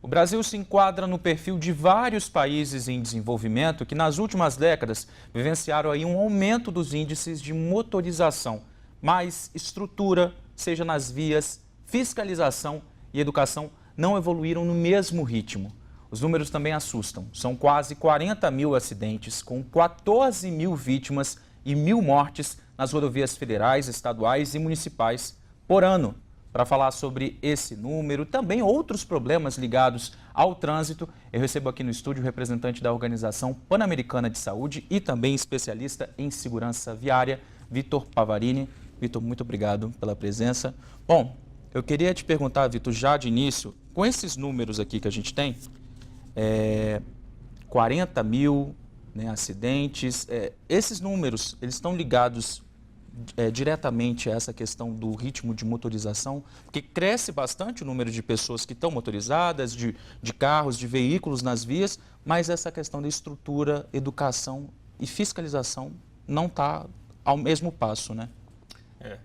O Brasil se enquadra no perfil de vários países em desenvolvimento que nas últimas décadas vivenciaram aí um aumento dos índices de motorização, mas estrutura, seja nas vias, fiscalização e educação não evoluíram no mesmo ritmo. Os números também assustam. São quase 40 mil acidentes, com 14 mil vítimas e 1.000 mortes nas rodovias federais, estaduais e municipais por ano. Para falar sobre esse número, também outros problemas ligados ao trânsito, eu recebo aqui no estúdio o representante da Organização Pan-Americana de Saúde e também especialista em segurança viária, Vitor Pavarini. Vitor, muito obrigado pela presença. Bom, eu queria te perguntar, Vitor, já de início, com esses números aqui que a gente tem, 40 mil acidentes, esses números, eles estão ligados diretamente a essa questão do ritmo de motorização, porque cresce bastante o número de pessoas que estão motorizadas, de carros, de veículos nas vias, mas essa questão da estrutura, educação e fiscalização não está ao mesmo passo, né?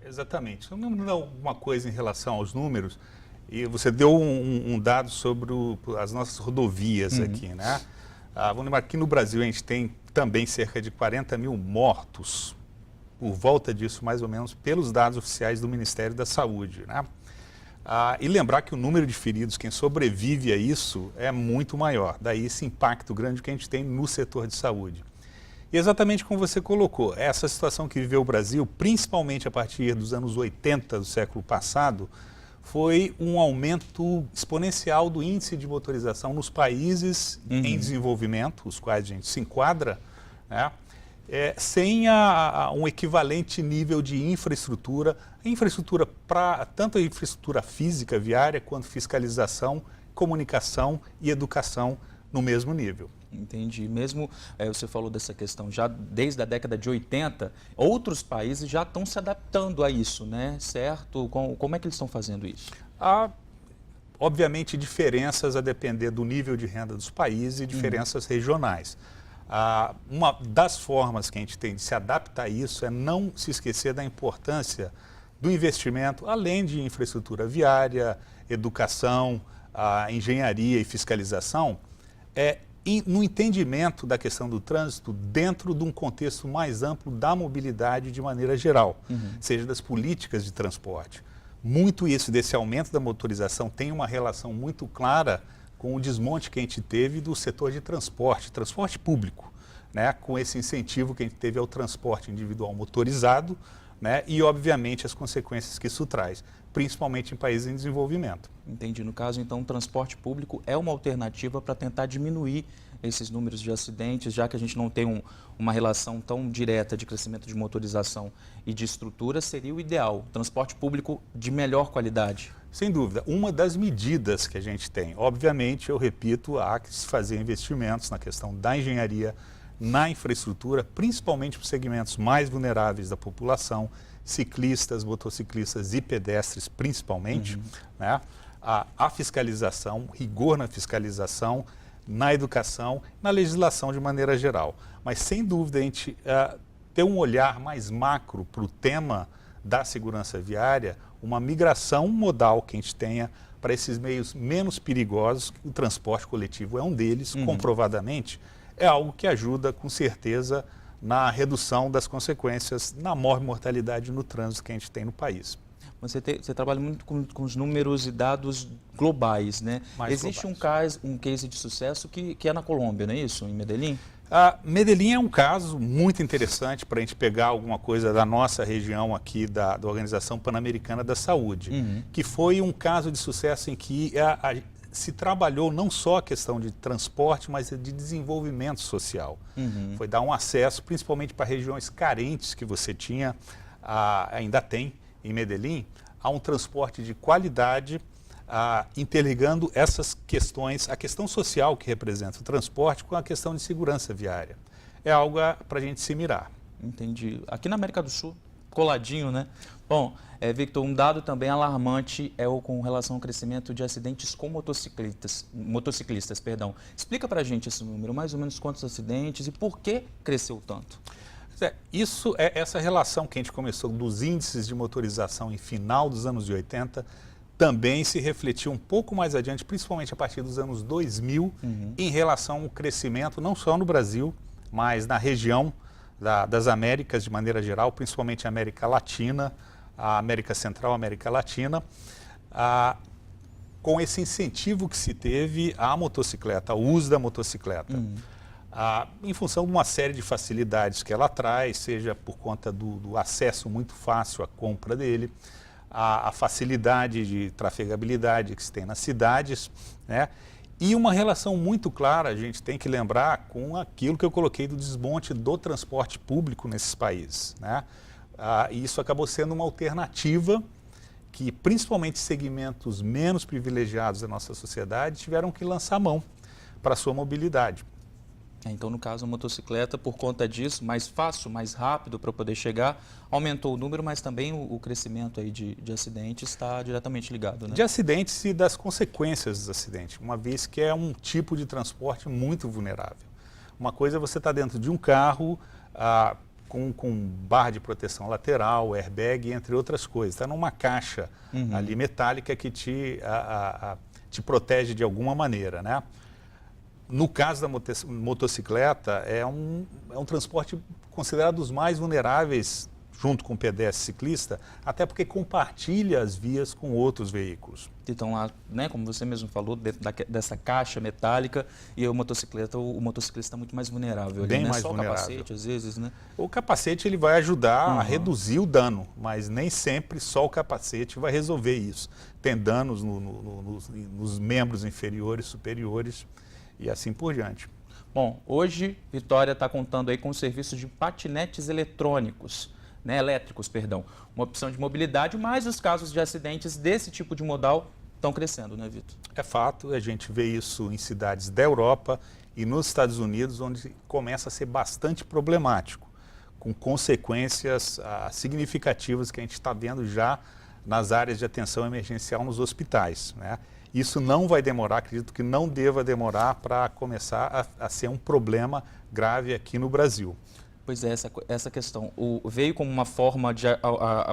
Exatamente. Eu não dou uma coisa em relação aos números, e você deu um dado sobre as nossas rodovias aqui, né? Vamos lembrar que aqui no Brasil a gente tem também cerca de 40 mil mortos, por volta disso, mais ou menos, pelos dados oficiais do Ministério da Saúde, né? E lembrar que o número de feridos, quem sobrevive a isso, é muito maior. Daí esse impacto grande que a gente tem no setor de saúde. E exatamente como você colocou, essa situação que viveu o Brasil, principalmente a partir dos anos 80 do século passado, foi um aumento exponencial do índice de motorização nos países em desenvolvimento, os quais a gente se enquadra, né? Sem um equivalente nível de infraestrutura, tanto a infraestrutura física viária, quanto fiscalização, comunicação e educação no mesmo nível. Entendi. Mesmo, você falou dessa questão, já desde a década de 80, outros países já estão se adaptando a isso, né? Certo? Como é que eles estão fazendo isso? Há, obviamente, diferenças a depender do nível de renda dos países e diferenças regionais. Uma das formas que a gente tem de se adaptar a isso é não se esquecer da importância do investimento, além de infraestrutura viária, educação, engenharia e fiscalização, no entendimento da questão do trânsito dentro de um contexto mais amplo da mobilidade de maneira geral, seja das políticas de transporte. Muito isso desse aumento da motorização tem uma relação muito clara com o desmonte que a gente teve do setor de transporte público, né? Com esse incentivo que a gente teve ao transporte individual motorizado, né? E, obviamente, as consequências que isso traz, principalmente em países em desenvolvimento. Entendi. No caso, então, o transporte público é uma alternativa para tentar diminuir esses números de acidentes, já que a gente não tem uma relação tão direta de crescimento de motorização e de estrutura, seria o ideal. Transporte público de melhor qualidade. Sem dúvida. Uma das medidas que a gente tem, obviamente, eu repito, há que se fazer investimentos na questão da engenharia, na infraestrutura, principalmente para os segmentos mais vulneráveis da população, ciclistas, motociclistas e pedestres principalmente, né? A fiscalização, rigor na fiscalização, na educação, na legislação de maneira geral. Mas, sem dúvida, a gente ter um olhar mais macro para o tema da segurança viária, uma migração modal que a gente tenha para esses meios menos perigosos, o transporte coletivo é um deles, comprovadamente, é algo que ajuda, com certeza, na redução das consequências na mortalidade no trânsito que a gente tem no país. Você trabalha muito com os números e dados globais, né? Existe um case de sucesso que é na Colômbia, não é isso? Em Medellín? Medellín é um caso muito interessante para a gente pegar alguma coisa da nossa região aqui, da Organização Pan-Americana da Saúde, que foi um caso de sucesso em que se trabalhou não só a questão de transporte, mas de desenvolvimento social. Foi dar um acesso, principalmente para regiões carentes que você tinha, ainda tem em Medellín, a um transporte de qualidade, interligando essas questões, a questão social que representa o transporte com a questão de segurança viária. É algo para a gente se mirar. Entendi. Aqui na América do Sul, coladinho, né? Bom, Victor, um dado também alarmante é com relação ao crescimento de acidentes com motociclistas, perdão. Explica para a gente esse número, mais ou menos quantos acidentes e por que cresceu tanto? Essa relação que a gente começou dos índices de motorização em final dos anos 80 também se refletiu um pouco mais adiante, principalmente a partir dos anos 2000, em relação ao crescimento, não só no Brasil, mas na região das Américas de maneira geral, principalmente a América Latina, a América Central, a América Latina, com esse incentivo que se teve à motocicleta, ao uso da motocicleta. Em função de uma série de facilidades que ela traz, seja por conta do acesso muito fácil à compra dele, a facilidade de trafegabilidade que se tem nas cidades, né? E uma relação muito clara, a gente tem que lembrar, com aquilo que eu coloquei do desmonte do transporte público nesses países, né? E isso acabou sendo uma alternativa que, principalmente segmentos menos privilegiados da nossa sociedade, tiveram que lançar mão para a sua mobilidade. Então, no caso, a motocicleta, por conta disso, mais fácil, mais rápido para poder chegar, aumentou o número, mas também o crescimento aí de acidentes está diretamente ligado, né? De acidentes e das consequências dos acidentes, uma vez que é um tipo de transporte muito vulnerável. Uma coisa é você estar dentro de um carro com barra de proteção lateral, airbag, entre outras coisas. Está numa caixa ali metálica que te protege de alguma maneira, né? No caso da motocicleta, é um transporte considerado dos mais vulneráveis, junto com o pedestre e ciclista, até porque compartilha as vias com outros veículos. Então lá, né, como você mesmo falou, dentro dessa caixa metálica, e o motociclista está muito mais vulnerável. Bem ali, né? mais Só vulnerável. O capacete, às vezes, né? O capacete ele vai ajudar a reduzir o dano, mas nem sempre só o capacete vai resolver isso. Tem danos nos membros inferiores, superiores, e assim por diante. Bom, hoje Vitória está contando aí com o serviço de patinetes elétricos, uma opção de mobilidade, mas os casos de acidentes desse tipo de modal estão crescendo, né, Vitor? É fato, a gente vê isso em cidades da Europa e nos Estados Unidos, onde começa a ser bastante problemático, com consequências significativas que a gente está vendo já nas áreas de atenção emergencial nos hospitais, né? Isso não vai demorar, acredito que não deva demorar para começar a ser um problema grave aqui no Brasil. Pois é, essa questão veio como uma forma de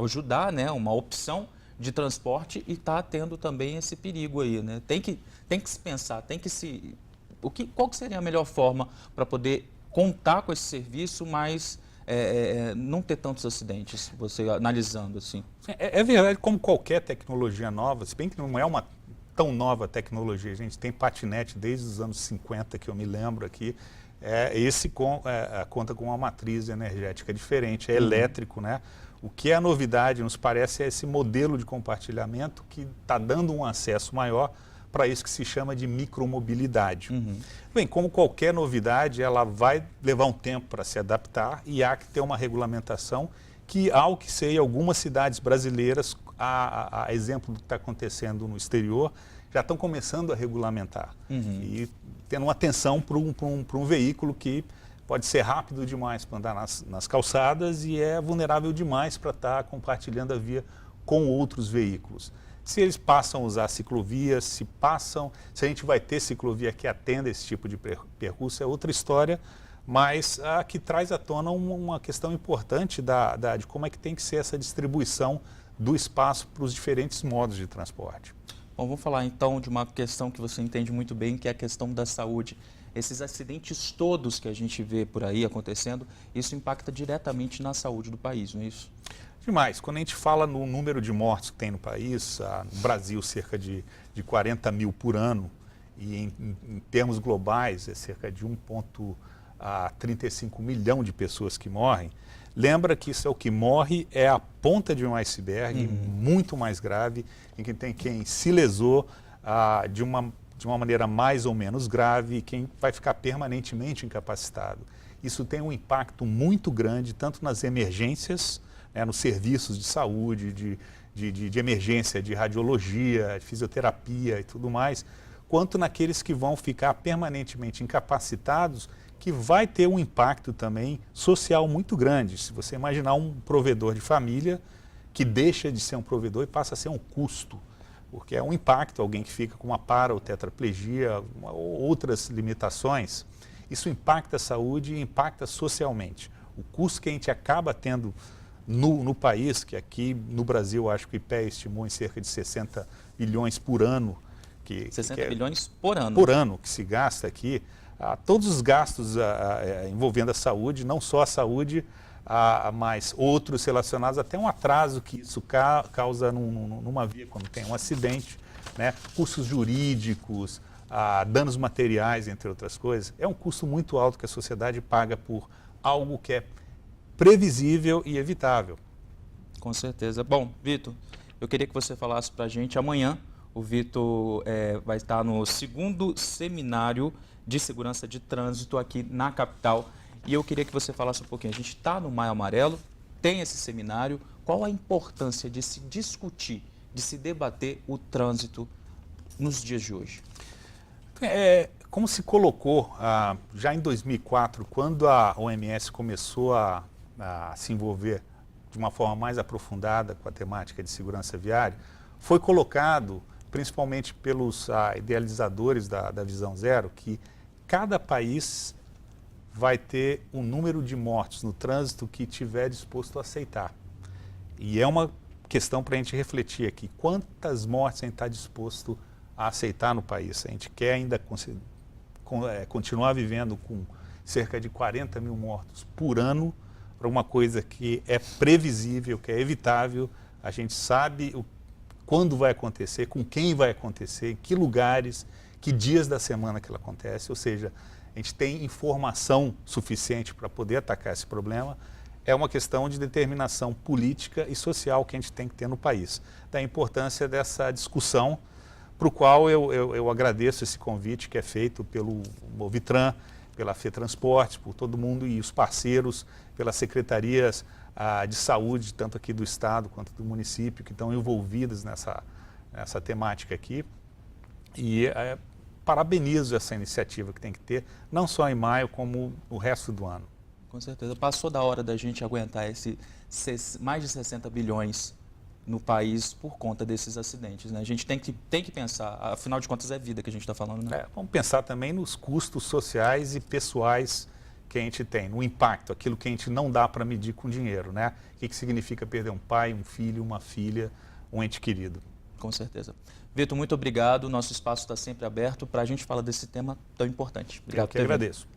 ajudar, né, uma opção de transporte e está tendo também esse perigo aí, né? Tem que se pensar, qual que seria a melhor forma para poder contar com esse serviço, mas não ter tantos acidentes, você analisando assim? É verdade, como qualquer tecnologia nova, se bem que não é uma tão nova tecnologia, a gente tem patinete desde os anos 50, que eu me lembro aqui, conta com uma matriz energética diferente, é elétrico, né? O que é a novidade, nos parece, é esse modelo de compartilhamento que está dando um acesso maior para isso que se chama de micromobilidade. Bem, como qualquer novidade, ela vai levar um tempo para se adaptar e há que ter uma regulamentação que, ao que sei, algumas cidades brasileiras, a exemplo do que está acontecendo no exterior, já estão começando a regulamentar e tendo uma atenção para um veículo que pode ser rápido demais para andar nas calçadas e é vulnerável demais para estar compartilhando a via com outros veículos. Se eles passam a usar ciclovias, se a gente vai ter ciclovia que atenda esse tipo de percurso, é outra história, mas que traz à tona uma questão importante de como é que tem que ser essa distribuição do espaço para os diferentes modos de transporte. Bom, vamos falar então de uma questão que você entende muito bem, que é a questão da saúde. Esses acidentes todos que a gente vê por aí acontecendo, isso impacta diretamente na saúde do país, não é isso? Demais. Quando a gente fala no número de mortes que tem no país, no Brasil cerca de 40 mil por ano, e em termos globais é cerca de 1,35 milhão de pessoas que morrem, lembra que isso é o que morre, é a ponta de um iceberg muito mais grave, em que tem quem se lesou de uma maneira mais ou menos grave e quem vai ficar permanentemente incapacitado. Isso tem um impacto muito grande, tanto nas emergências, né, nos serviços de saúde, de emergência, de radiologia, de fisioterapia e tudo mais, quanto naqueles que vão ficar permanentemente incapacitados, que vai ter um impacto também social muito grande. Se você imaginar um provedor de família que deixa de ser um provedor e passa a ser um custo, porque é um impacto, alguém que fica com uma para ou tetraplegia ou outras limitações, isso impacta a saúde e impacta socialmente. O custo que a gente acaba tendo no país, que aqui no Brasil acho que o IPEA estimou em cerca de 68 bilhões por ano. 60 bilhões por ano. Por ano que se gasta aqui. Todos os gastos envolvendo a saúde, não só a saúde, mas outros relacionados, até um atraso que isso causa numa via quando tem um acidente, né? Custos jurídicos, danos materiais, entre outras coisas. É um custo muito alto que a sociedade paga por algo que é previsível e evitável. Com certeza. Bom, Vitor, eu queria que você falasse para a gente amanhã. O Vitor vai estar no 2º seminário de segurança de trânsito aqui na capital. E eu queria que você falasse um pouquinho. A gente está no Maio Amarelo, tem esse seminário. Qual a importância de se discutir, de se debater o trânsito nos dias de hoje? Como se colocou já em 2004, quando a OMS começou a se envolver de uma forma mais aprofundada com a temática de segurança viária, foi colocado, principalmente pelos idealizadores da Visão Zero, que cada país vai ter um número de mortes no trânsito que estiver disposto a aceitar. E é uma questão para a gente refletir aqui. Quantas mortes a gente está disposto a aceitar no país? A gente quer ainda continuar vivendo com cerca de 40 mil mortos por ano para uma coisa que é previsível, que é evitável. A gente sabe quando vai acontecer, com quem vai acontecer, em que lugares, que dias da semana que ela acontece. Ou seja, a gente tem informação suficiente para poder atacar esse problema. É uma questão de determinação política e social que a gente tem que ter no país. Da importância dessa discussão, para o qual eu agradeço esse convite que é feito pelo Movitran, pela FETransportes, por todo mundo e os parceiros, pelas secretarias de saúde, tanto aqui do estado quanto do município, que estão envolvidas nessa temática aqui. E parabenizo essa iniciativa que tem que ter, não só em maio, como o resto do ano. Com certeza. Passou da hora da gente aguentar mais de 60 bilhões no país por conta desses acidentes, né? A gente tem que pensar, afinal de contas é vida que a gente está falando, né? Vamos pensar também nos custos sociais e pessoais que a gente tem, no impacto, aquilo que a gente não dá para medir com dinheiro, né? O que significa perder um pai, um filho, uma filha, um ente querido. Com certeza. Vitor, muito obrigado. Nosso espaço está sempre aberto para a gente falar desse tema tão importante. Obrigado. Eu que agradeço.